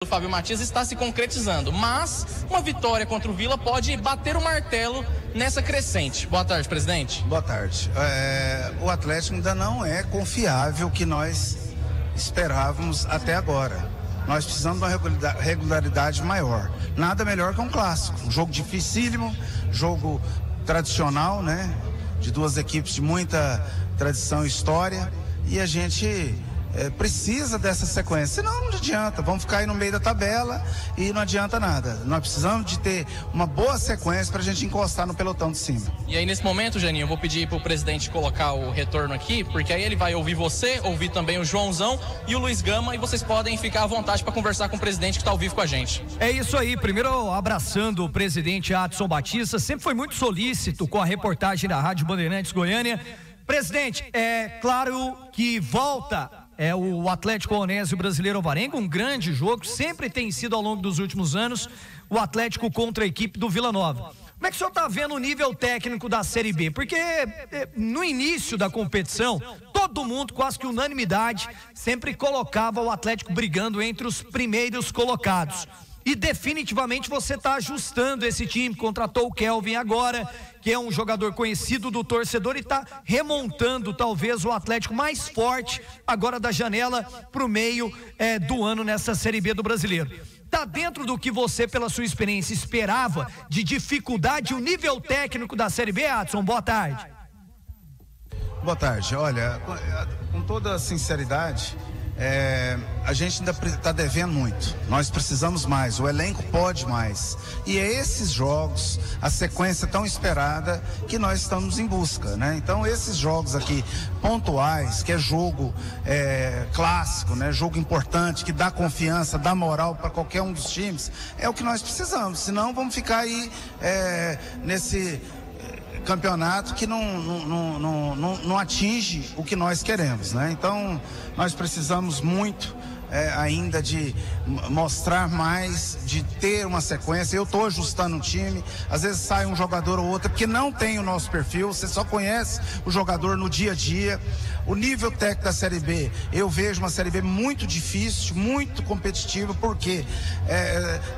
do Fábio Matias está se concretizando, mas uma vitória contra o Vila pode bater o martelo nessa crescente. Boa tarde, presidente. Boa tarde. O Atlético ainda não é confiável que nós esperávamos até agora. Nós precisamos de uma regularidade maior. Nada melhor que um clássico. Um jogo dificílimo, jogo tradicional, né? De duas equipes de muita tradição e história. E a gente precisa dessa sequência. Senão não adianta. Vamos ficar aí no meio da tabela e não adianta nada. Nós precisamos de ter uma boa sequência para a gente encostar no pelotão de cima. E aí, nesse momento, Janinho, eu vou pedir para o presidente colocar o retorno aqui, porque aí ele vai ouvir você, ouvir também o Joãozão e o Luiz Gama, e vocês podem ficar à vontade para conversar com o presidente que está ao vivo com a gente. É isso aí. Primeiro, abraçando o presidente Adson Batista, sempre foi muito solícito com a reportagem da Rádio Bandeirantes Goiânia. Presidente, é claro que volta o Atlético Onésio Brasileiro Alvarenga, um grande jogo, sempre tem sido ao longo dos últimos anos, o Atlético contra a equipe do Vila Nova. Como é que o senhor está vendo o nível técnico da Série B? Porque no início da competição, todo mundo, quase que unanimidade, sempre colocava o Atlético brigando entre os primeiros colocados. E definitivamente você está ajustando esse time, contratou o Kelvin agora, que é um jogador conhecido do torcedor, e está remontando talvez o Atlético mais forte agora da janela para o meio do ano nessa Série B do Brasileiro. Está dentro do que você, pela sua experiência, esperava de dificuldade, o nível técnico da Série B, Adson? Boa tarde. Boa tarde. Olha, com toda sinceridade, a gente ainda está devendo muito. Nós precisamos mais, o elenco pode mais. E é esses jogos, a sequência tão esperada, que nós estamos em busca, né? Então esses jogos aqui pontuais, que é jogo clássico, né? Jogo importante, que dá confiança, dá moral para qualquer um dos times, é o que nós precisamos. Senão vamos ficar aí nesse campeonato que não atinge o que nós queremos, né? Então nós precisamos muito ainda de mostrar mais, de ter uma sequência. Eu estou ajustando o time, às vezes sai um jogador ou outro porque não tem o nosso perfil, você só conhece o jogador no dia a dia. O nível técnico da Série B, eu vejo uma Série B muito difícil, muito competitiva, porque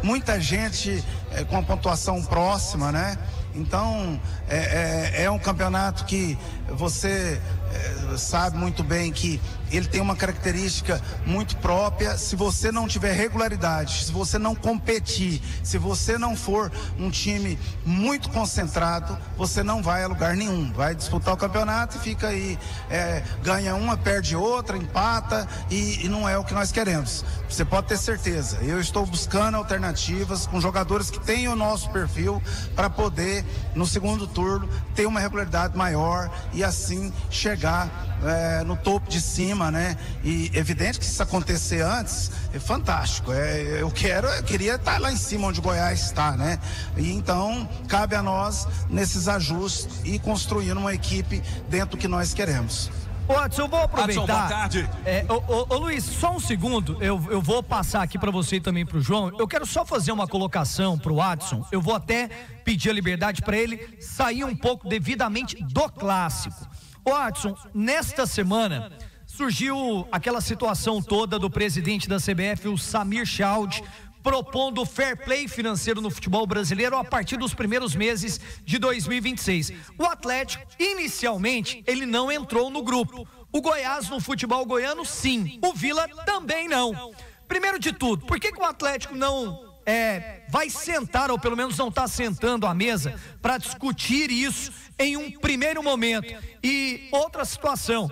muita gente com a pontuação próxima, né? Então é um campeonato que você sabe muito bem que ele tem uma característica muito própria. Se você não tiver regularidade, se você não competir, se você não for um time muito concentrado, você não vai a lugar nenhum. Vai disputar o campeonato e fica aí, ganha uma, perde outra, empata, e não é o que nós queremos. Você pode ter certeza. Eu estou buscando alternativas com jogadores que tenham o nosso perfil para poder, no segundo turno, ter uma regularidade maior e assim chegar no topo de cima, né? E evidente que se isso acontecer antes, é fantástico. Eu queria estar lá em cima onde o Goiás está, né? E então cabe a nós nesses ajustes e construir uma equipe dentro do que nós queremos. Ô, Adson, eu vou aproveitar. Adson, boa tarde. Ô Luiz, só um segundo, eu vou passar aqui para você e também para o João. Eu quero só fazer uma colocação para o Adson. Eu vou até pedir a liberdade para ele sair um pouco devidamente do clássico. Ô, Adson, nesta semana surgiu aquela situação toda do presidente da CBF, o Samir Chaldi, propondo fair play financeiro no futebol brasileiro a partir dos primeiros meses de 2026. O Atlético, inicialmente, ele não entrou no grupo. O Goiás no futebol goiano, sim. O Vila também não. Primeiro de tudo, por que o Atlético não vai sentar, ou pelo menos não está sentando à mesa para discutir isso em um primeiro momento? E outra situação,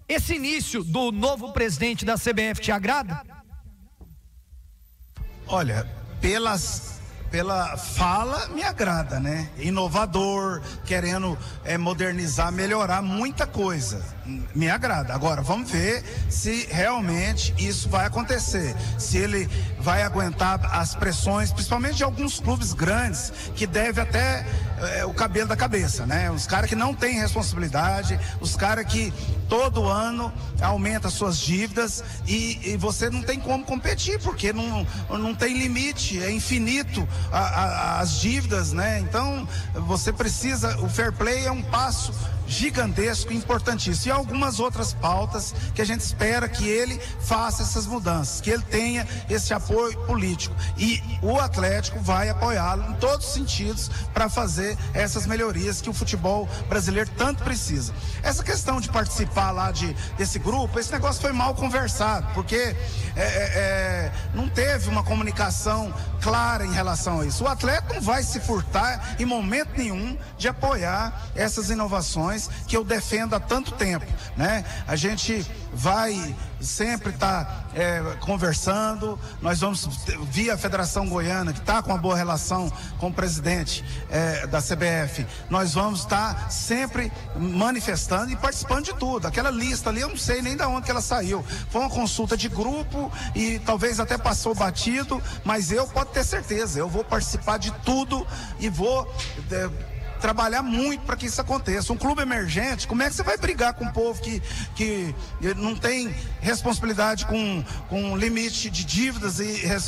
esse início do novo presidente da CBF te agrada? Olha, pela fala me agrada, né? Inovador, querendo modernizar, melhorar muita coisa, me agrada. Agora vamos ver se realmente isso vai acontecer, se ele vai aguentar as pressões, principalmente de alguns clubes grandes que devem até o cabelo da cabeça, né? Os caras que não têm responsabilidade, os caras que todo ano aumenta suas dívidas e você não tem como competir, porque não tem limite, é infinito as dívidas, né? Então você precisa, o fair play é um passo gigantesco e importantíssimo. E algumas outras pautas que a gente espera que ele faça essas mudanças, que ele tenha esse apoio político. E o Atlético vai apoiá-lo em todos os sentidos para fazer essas melhorias que o futebol brasileiro tanto precisa. Essa questão de participar lá desse grupo, esse negócio foi mal conversado, porque não teve uma comunicação clara em relação a isso. O atleta não vai se furtar em momento nenhum de apoiar essas inovações que eu defendo há tanto tempo, né? A gente vai sempre estar conversando, nós vamos via a Federação Goiana, que está com uma boa relação com o presidente da CBF, nós vamos estar sempre manifestando e participando de tudo. Aquela lista ali, eu não sei nem de onde que ela saiu, foi uma consulta de grupo e talvez até passou batido, mas eu pode ter certeza, eu vou participar de tudo e vou trabalhar muito para que isso aconteça. Um clube emergente, como é que você vai brigar com um povo que não tem responsabilidade com limite de dívidas e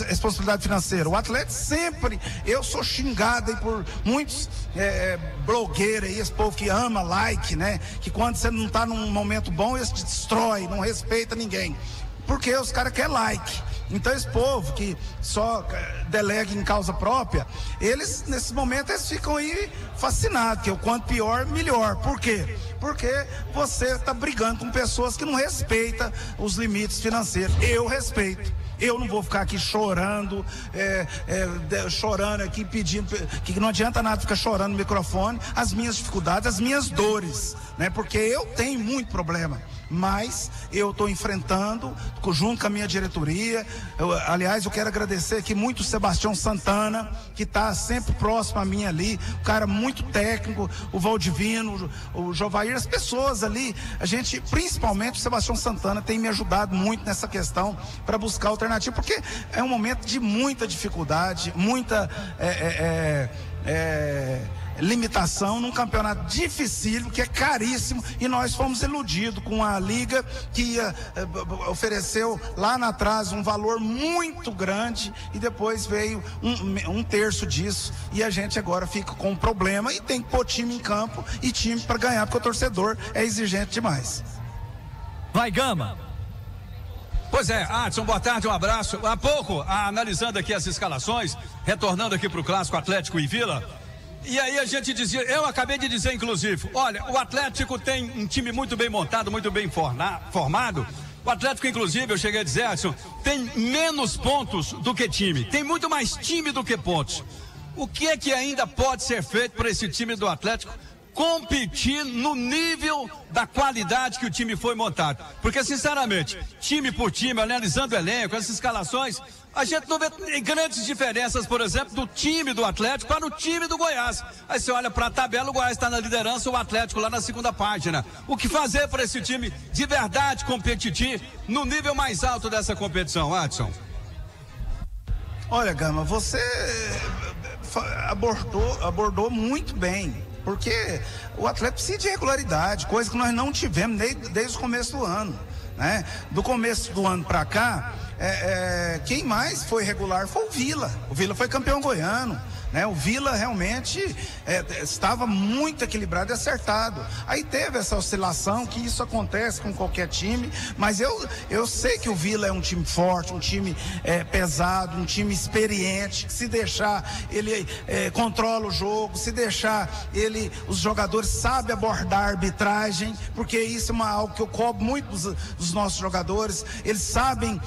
responsabilidade financeira? O atleta sempre, eu sou xingado aí por muitos blogueiros aí, esse povo que ama like, né? Que quando você não está num momento bom, eles te destrói, não respeita ninguém. Porque os caras querem like. Então esse povo que só delega em causa própria, eles, nesse momento, eles ficam aí fascinados, que o quanto pior, melhor. Por quê? Porque você está brigando com pessoas que não respeitam os limites financeiros. Eu respeito. Eu não vou ficar aqui chorando, chorando aqui, pedindo, que não adianta nada ficar chorando no microfone, as minhas dificuldades, as minhas dores, né? Porque eu tenho muito problema, mas eu estou enfrentando, junto com a minha diretoria. Aliás, eu quero agradecer aqui muito o Sebastião Santana, que está sempre próximo a mim ali, um cara muito técnico, o Valdivino, o Jovair, as pessoas ali, a gente, principalmente o Sebastião Santana, tem me ajudado muito nessa questão para buscar alternativa, porque é um momento de muita dificuldade, muita limitação num campeonato dificílimo, que é caríssimo, e nós fomos iludidos com a liga que ofereceu lá atrás um valor muito grande e depois veio um terço disso, e a gente agora fica com um problema e tem que pôr time em campo e time para ganhar, porque o torcedor é exigente demais. Vai, Gama. Pois é, Adson, boa tarde, um abraço. Há pouco, analisando aqui as escalações, retornando aqui para o clássico Atlético e Vila, e aí a gente dizia, eu acabei de dizer inclusive, olha, o Atlético tem um time muito bem montado, muito bem formado. O Atlético, inclusive, eu cheguei a dizer, Adson, tem menos pontos do que time, tem muito mais time do que pontos. O que é que ainda pode ser feito para esse time do Atlético competir no nível da qualidade que o time foi montado? Porque, sinceramente, time por time, analisando o elenco, as escalações, a gente não vê grandes diferenças, por exemplo, do time do Atlético para o time do Goiás. Aí você olha para a tabela, o Goiás está na liderança, o Atlético lá na segunda página. O que fazer para esse time de verdade competir no nível mais alto dessa competição, Adson? Olha, Gama, você abordou muito bem. Porque o atleta precisa de regularidade, coisa que nós não tivemos desde o começo do ano, né? Do começo do ano para cá, quem mais foi regular foi o Vila. O Vila foi campeão goiano, né? O Vila realmente estava muito equilibrado e acertado. Aí teve essa oscilação, que isso acontece com qualquer time, mas eu sei que o Vila é um time forte, um time pesado, um time experiente, que se deixar ele controla o jogo, se deixar os jogadores sabem abordar a arbitragem, porque isso é algo que eu cobro muito dos nossos jogadores. Eles sabem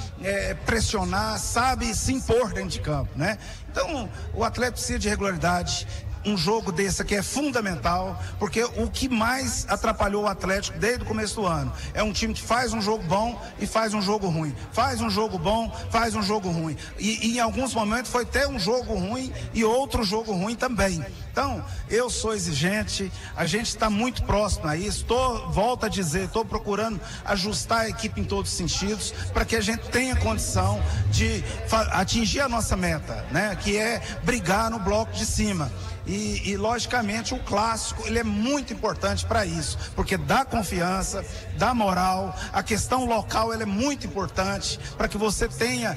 pressionar, sabem se impor dentro de campo, né? Então, o atleta precisa de regularidade. Um jogo desse aqui é fundamental, porque o que mais atrapalhou o Atlético desde o começo do ano é um time que faz um jogo bom e faz um jogo ruim, faz um jogo bom, faz um jogo ruim, e em alguns momentos foi até um jogo ruim e outro jogo ruim também. Então, eu sou exigente, a gente está muito próximo a isso, volto a dizer, estou procurando ajustar a equipe em todos os sentidos, para que a gente tenha condição de atingir a nossa meta, né? Que é brigar no bloco de cima. E logicamente o clássico ele é muito importante para isso, porque dá confiança, dá moral, a questão local ela é muito importante para que você tenha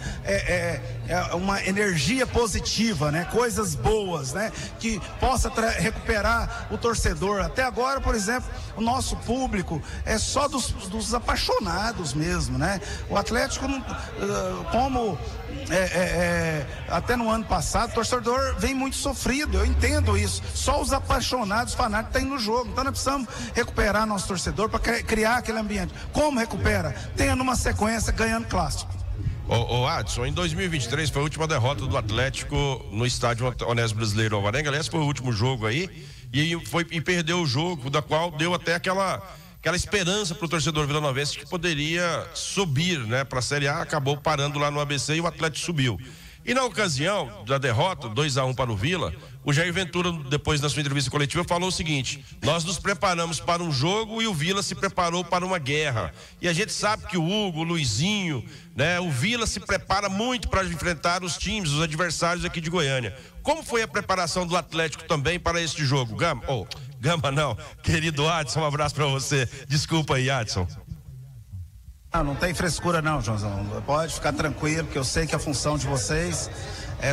uma energia positiva, né? Coisas boas, né? Que possa recuperar o torcedor. Até agora, por exemplo, o nosso público é só dos apaixonados mesmo, né? O Atlético, como até no ano passado, o torcedor vem muito sofrido, eu entendo isso. Só os apaixonados, fanáticos, tem no jogo. Então nós precisamos recuperar nosso torcedor para criar aquele ambiente. Como recupera? Tendo uma sequência, ganhando clássico. Ô Adson, em 2023 foi a última derrota do Atlético no estádio Onésio Brasileiro Alvarenga. Aliás, foi o último jogo aí e perdeu o jogo, da qual deu até aquela esperança para o torcedor vilanovense que poderia subir, né, para a Série A. Acabou parando lá no ABC e o Atlético subiu. E na ocasião da derrota, 2-1 para o Vila, o Jair Ventura, depois da sua entrevista coletiva, falou o seguinte: nós nos preparamos para um jogo e o Vila se preparou para uma guerra. E a gente sabe que o Hugo, o Luizinho, né, o Vila se prepara muito para enfrentar os times, os adversários aqui de Goiânia. Como foi a preparação do Atlético também para este jogo? Gama não, querido Adson, um abraço para você. Desculpa aí, Adson. Não tem frescura não, Joãozão. Pode ficar tranquilo, que eu sei que a função de vocês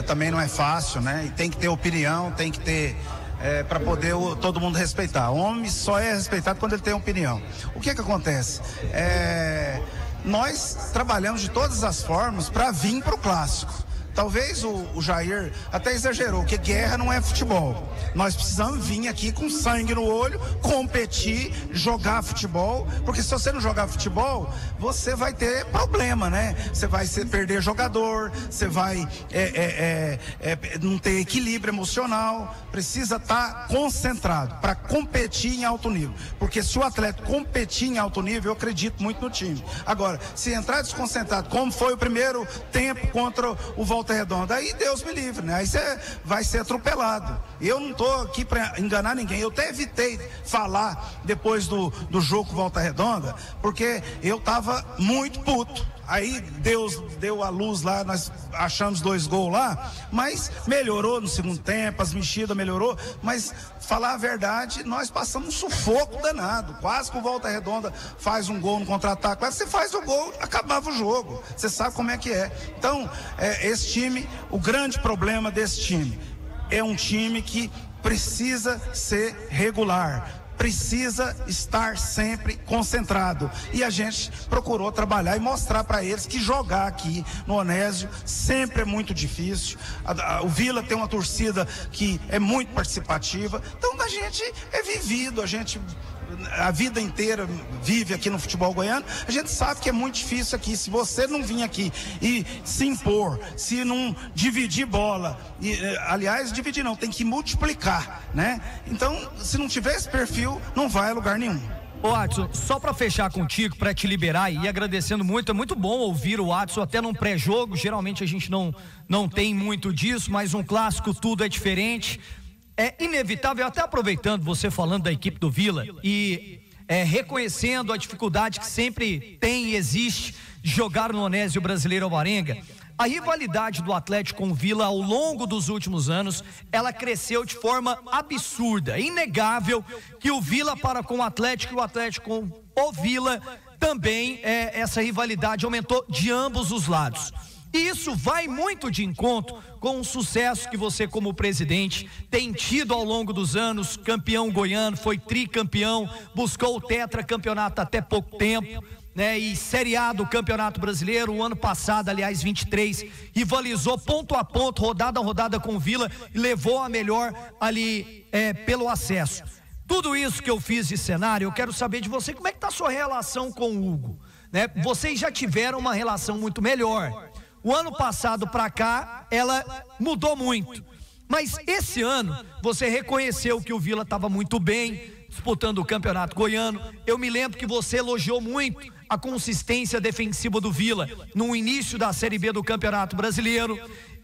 também não é fácil, né? E tem que ter opinião, tem que ter para poder todo mundo respeitar. O homem só é respeitado quando ele tem opinião. O que acontece? Nós trabalhamos de todas as formas para vir para o clássico. Talvez o Jair até exagerou, que guerra não é futebol. Nós precisamos vir aqui com sangue no olho, competir, jogar futebol, porque se você não jogar futebol, você vai ter problema, né? Você vai perder jogador, você vai não ter equilíbrio emocional. Precisa estar concentrado para competir em alto nível, porque se o atleta competir em alto nível, eu acredito muito no time. Agora, se entrar desconcentrado, como foi o primeiro tempo contra o Volta Redonda, aí Deus me livre, né? Aí você vai ser atropelado. Eu não tô aqui para enganar ninguém. Eu até evitei falar depois do jogo Volta Redonda, porque eu tava muito puto. Aí Deus deu a luz lá, nós achamos 2 gols lá, mas melhorou no segundo tempo, as mexidas melhorou, mas falar a verdade, nós passamos um sufoco danado. Quase que o Volta Redonda faz um gol no contra-ataque. Quase você faz o gol, acabava o jogo. Você sabe como é que é. Então, esse time, o grande problema desse time é um time que precisa ser regular, precisa estar sempre concentrado, e a gente procurou trabalhar e mostrar para eles que jogar aqui no Onésio sempre é muito difícil. O Vila tem uma torcida que é muito participativa, então a gente é vivido, a gente a vida inteira vive aqui no futebol goiano, a gente sabe que é muito difícil aqui. Se você não vir aqui e se impor, se não dividir bola, aliás, dividir não, tem que multiplicar, né? Então, se não tiver esse perfil, não vai a lugar nenhum. Ô Adson, só para fechar contigo, para te liberar e agradecendo muito, é muito bom ouvir o Adson até num pré-jogo. Geralmente a gente não tem muito disso, mas um clássico tudo é diferente. É inevitável, até aproveitando você falando da equipe do Vila e reconhecendo a dificuldade que sempre tem e existe de jogar no Onésio Brasileiro Alvarenga, a rivalidade do Atlético com o Vila ao longo dos últimos anos, ela cresceu de forma absurda. É inegável que o Vila para com o Atlético e o Atlético com o Vila também, essa rivalidade aumentou de ambos os lados. E isso vai muito de encontro com o sucesso que você, como presidente, tem tido ao longo dos anos. Campeão goiano, foi tricampeão, buscou o tetracampeonato até pouco tempo, né? E Série A do Campeonato Brasileiro, o ano passado, aliás, 23, rivalizou ponto a ponto, rodada a rodada com o Vila e levou a melhor ali pelo acesso. Tudo isso que eu fiz de cenário, eu quero saber de você, como é que está a sua relação com o Hugo, né? Vocês já tiveram uma relação muito melhor. O ano passado para cá, ela mudou muito. Mas esse ano, você reconheceu que o Vila estava muito bem, disputando o Campeonato Goiano. Eu me lembro que você elogiou muito a consistência defensiva do Vila no início da Série B do Campeonato Brasileiro.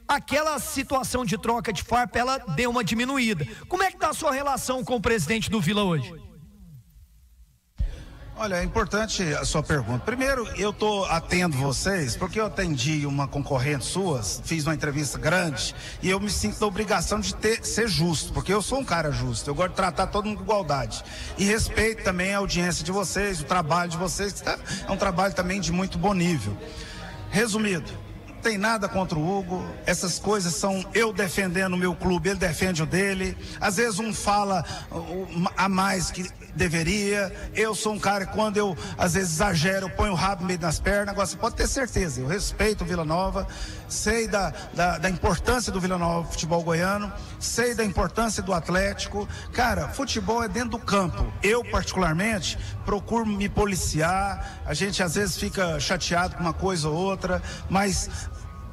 Aquela situação de troca de farpa, ela deu uma diminuída. Como é que está a sua relação com o presidente do Vila hoje? Olha, é importante a sua pergunta. Primeiro, eu estou atendo vocês porque eu atendi uma concorrente sua, fiz uma entrevista grande e eu me sinto na obrigação de ser justo, porque eu sou um cara justo, eu gosto de tratar todo mundo com igualdade. E respeito também a audiência de vocês, o trabalho de vocês, que é um trabalho também de muito bom nível. Resumido, não tem nada contra o Hugo, essas coisas são eu defendendo o meu clube, ele defende o dele, às vezes um fala a mais que deveria, eu sou um cara que quando eu às vezes exagero, eu ponho o rabo no meio das pernas. Agora você pode ter certeza, eu respeito o Vila Nova, sei da importância do Vila Nova futebol goiano, sei da importância do Atlético. Cara, futebol é dentro do campo, eu particularmente procuro me policiar, a gente às vezes fica chateado com uma coisa ou outra, mas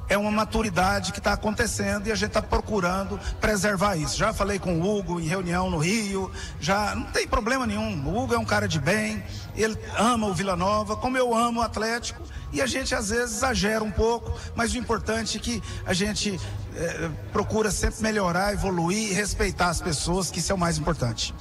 é uma maturidade que está acontecendo e a gente está procurando preservar isso. Já falei com o Hugo em reunião no Rio, já não tem problema nenhum. O Hugo é um cara de bem, ele ama o Vila Nova, como eu amo o Atlético, e a gente às vezes exagera um pouco, mas o importante é que a gente procura sempre melhorar, evoluir e respeitar as pessoas, que isso é o mais importante.